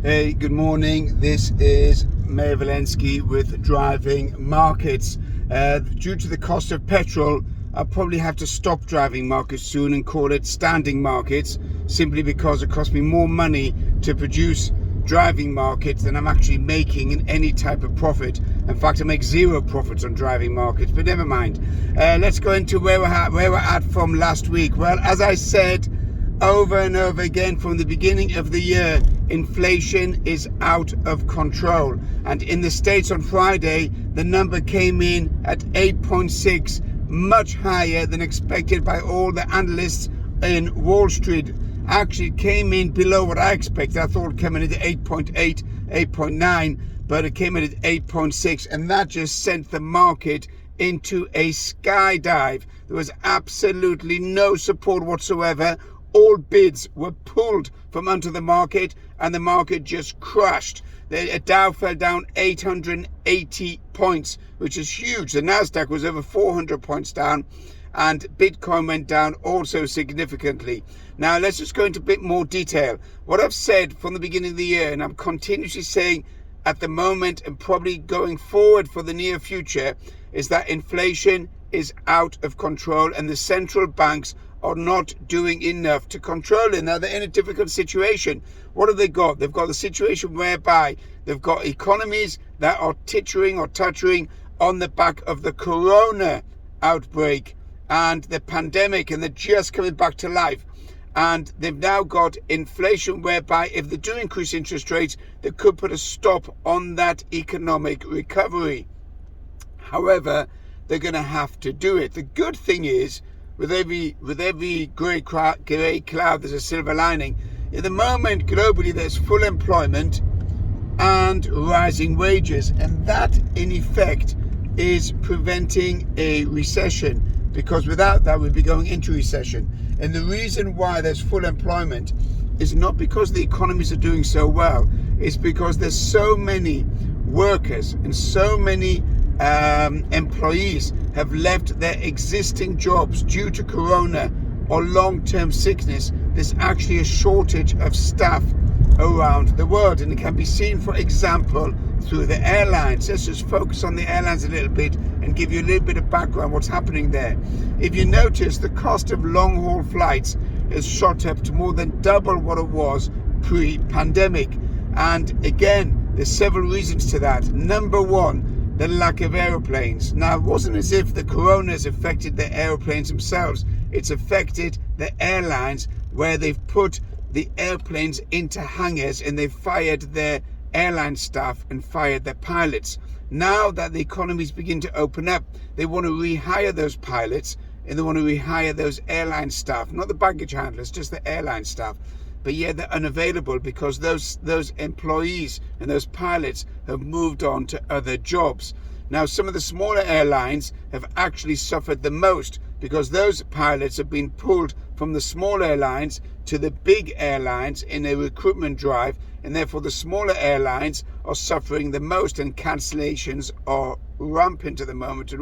Hey, good morning. This is Mayor Valensky with Driving Markets. Due to the cost of petrol, I'll probably have to stop driving markets soon and call it standing markets, simply because it costs me more money to produce driving markets than I'm actually making in any type of profit. In fact, I make zero profits on driving markets, but never mind. Let's go into where we're at from last week. Well, as I said over and over again from the beginning of the year, inflation is out of control. And in the States on Friday, the number came in at 8.6, much higher than expected by all the analysts in Wall Street. Actually came in below what I expected. I thought it came in at 8.8, 8.9, but it came in at 8.6, and that just sent the market into a skydive. There was absolutely no support whatsoever. All bids were pulled from under the market, and the market just crashed. The Dow fell down 880 points, which is huge. The Nasdaq was over 400 points down, and Bitcoin went down also significantly. Now, let's just go into a bit more detail. What I've said from the beginning of the year, and I'm continuously saying at the moment and probably going forward for the near future, is that inflation is out of control and the central banks are not doing enough to control it. Now, they're in a difficult situation. What have they got? They've got the situation whereby they've got economies that are tittering or tottering on the back of the corona outbreak and the pandemic, and they're just coming back to life. And they've now got inflation whereby if they do increase interest rates, they could put a stop on that economic recovery. However, they're going to have to do it. The good thing is, with every grey cloud, there's a silver lining. At the moment, globally, there's full employment and rising wages, and that, in effect, is preventing a recession, because without that, we'd be going into recession. And the reason why there's full employment is not because the economies are doing so well. It's because there's so many workers and so many employees have left their existing jobs due to corona or long-term sickness. There's actually a shortage of staff around the world, and it can be seen, for example, through the airlines. Let's just focus on the airlines a little bit and give you a little bit of background what's happening there. If you notice, the cost of long-haul flights has shot up to more than double what it was pre-pandemic. And again, there's several reasons to that. Number one, the lack of aeroplanes. Now, it wasn't as if the corona has affected the aeroplanes themselves. It's affected the airlines, where they've put the airplanes into hangars and they've fired their airline staff and fired their pilots. Now that the economies begin to open up, they want to rehire those pilots and they want to rehire those airline staff, not the baggage handlers, just the airline staff. But yeah, they're unavailable because those employees and those pilots have moved on to other jobs. Now, some of the smaller airlines have actually suffered the most, because those pilots have been pulled from the small airlines to the big airlines in a recruitment drive, and therefore the smaller airlines are suffering the most, and cancellations are rampant at the moment.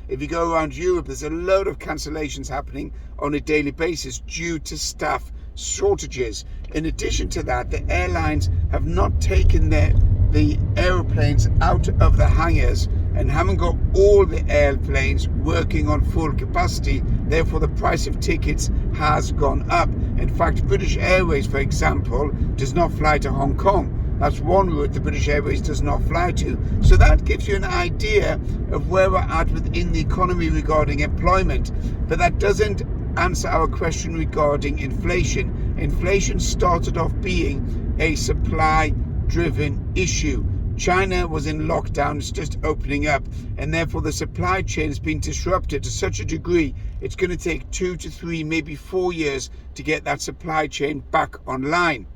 If you go around Europe, there's a load of cancellations happening on a daily basis due to staff shortages. In addition to that, the airlines have not taken the aeroplanes out of the hangars and haven't got all the airplanes working on full capacity. Therefore, the price of tickets has gone up. In fact, British Airways, for example, does not fly to Hong Kong. That's one route the British Airways does not fly to. So that gives you an idea of where we're at within the economy regarding employment. But that doesn't answer our question regarding inflation. Inflation started off being a supply-driven issue. China was in lockdown, it's just opening up, and therefore the supply chain has been disrupted to such a degree, it's going to take 2 to 3, maybe 4 years to get that supply chain back online.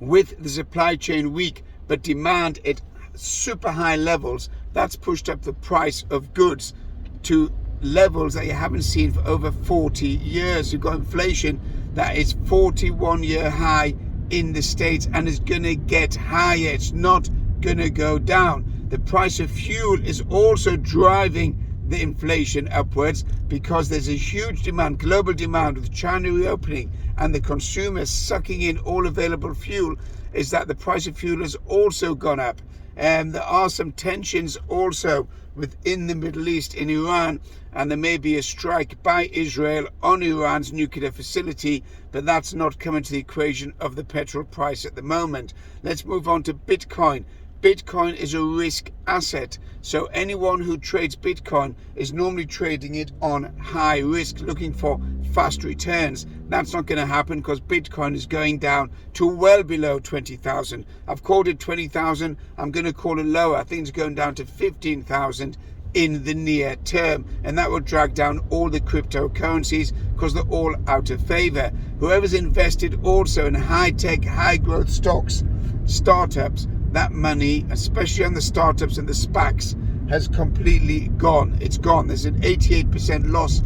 With the supply chain weak, but demand at super high levels, that's pushed up the price of goods to levels that you haven't seen for over 40 years. You've got inflation that is 41-year high in the States and is going to get higher. It's not going to go down. The price of fuel is also driving the inflation upwards, because there's a huge demand, global demand, with China reopening and the consumers sucking in all available fuel. is that the price of fuel has also gone up. There are some tensions also within the Middle East in Iran, and there may be a strike by Israel on Iran's nuclear facility, but that's not coming to the equation of the petrol price at the moment. Let's move on to Bitcoin. Bitcoin is a risk asset, so anyone who trades Bitcoin is normally trading it on high risk, looking for fast returns. That's not going to happen because Bitcoin is going down to well below 20,000. I've called it 20,000. I'm going to call it lower. I think it's going down to 15,000 in the near term, and that will drag down all the cryptocurrencies because they're all out of favor. Whoever's invested also in high-tech, high-growth stocks, startups, that money, especially on the startups and the SPACs, has completely gone. It's gone. There's an 88% loss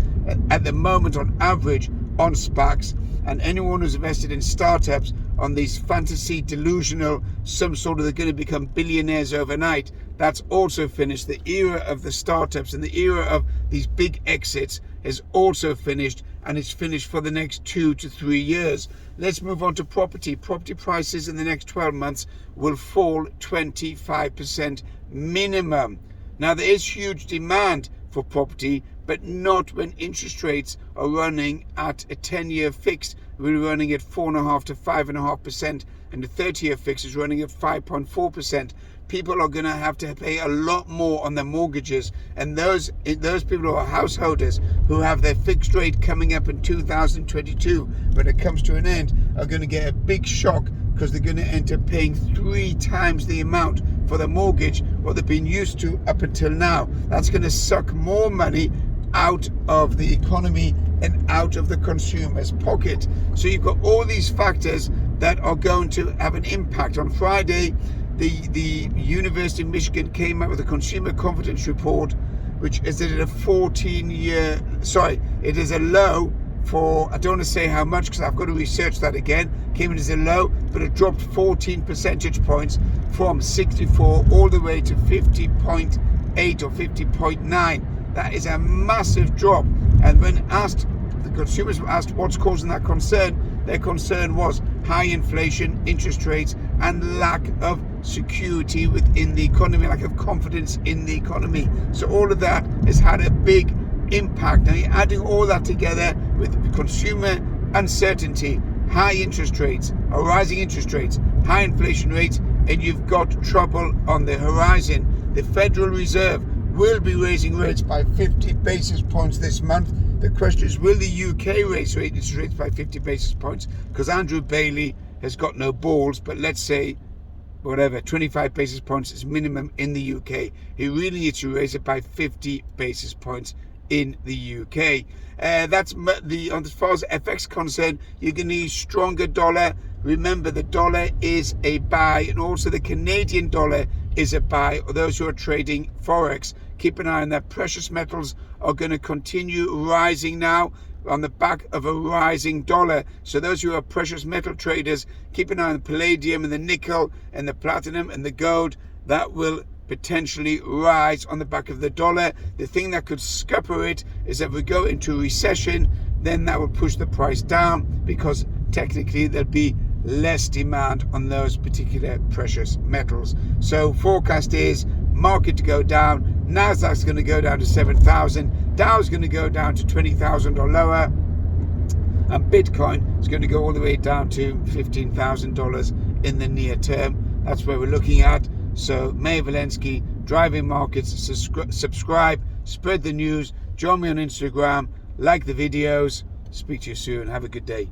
at the moment on average on SPACs, and anyone who's invested in startups on these fantasy delusional, some sort of they're going to become billionaires overnight, that's also finished. The era of the startups and the era of these big exits is also finished, and it's finished for the next 2 to 3 years. Let's move on to property. Property prices in the next 12 months will fall 25% minimum. Now, there is huge demand for property, but not when interest rates are running at a 10-year fixed. We're running at 4.5% to 5.5%, and the 30-year fix is running at 5.4%. People are going to have to pay a lot more on their mortgages, and those people who are householders who have their fixed rate coming up in 2022, when it comes to an end, are going to get a big shock because they're going to end up paying 3 times the amount for their mortgage what they've been used to up until now. That's going to suck more money out of the economy and out of the consumer's pocket. So you've got all these factors that are going to have an impact. On Friday, the University of Michigan came out with a consumer confidence report, which is at a 14-year, it is a low for, I don't want to say how much because I've got to research that again, came in as a low, but it dropped 14 percentage points from 64 all the way to 50.8 or 50.9. That is a massive drop. And when asked, the consumers were asked what's causing that concern, their concern was high inflation, interest rates, and lack of security within the economy, lack of confidence in the economy. So all of that has had a big impact. Now you're adding all that together with consumer uncertainty, high interest rates, or rising interest rates, high inflation rates, and you've got trouble on the horizon. The Federal Reserve will be raising rates by 50 basis points this month. The question is, will the UK raise interest rates by 50 basis points? Because Andrew Bailey has got no balls, but let's say, whatever, 25 basis points is minimum in the UK. He really needs to raise it by 50 basis points in the UK. That's as far as FX concerned, you're going to need stronger dollar. Remember, the dollar is a buy, and also the Canadian dollar is a buy. Those who are trading Forex, keep an eye on that. Precious metals are going to continue rising now on the back of a rising dollar. So those who are precious metal traders, keep an eye on the palladium and the nickel and the platinum and the gold. That will potentially rise on the back of the dollar. The thing that could scupper it is if we go into recession, then that will push the price down because technically there'll be less demand on those particular precious metals. So forecast is market to go down. Nasdaq's going to go down to 7,000. Dow's going to go down to 20,000 or lower. And Bitcoin is going to go all the way down to $15,000 in the near term. That's where we're looking at. So Mayor Valensky, Driving Markets, subscribe, spread the news, join me on Instagram, like the videos. Speak to you soon. Have a good day.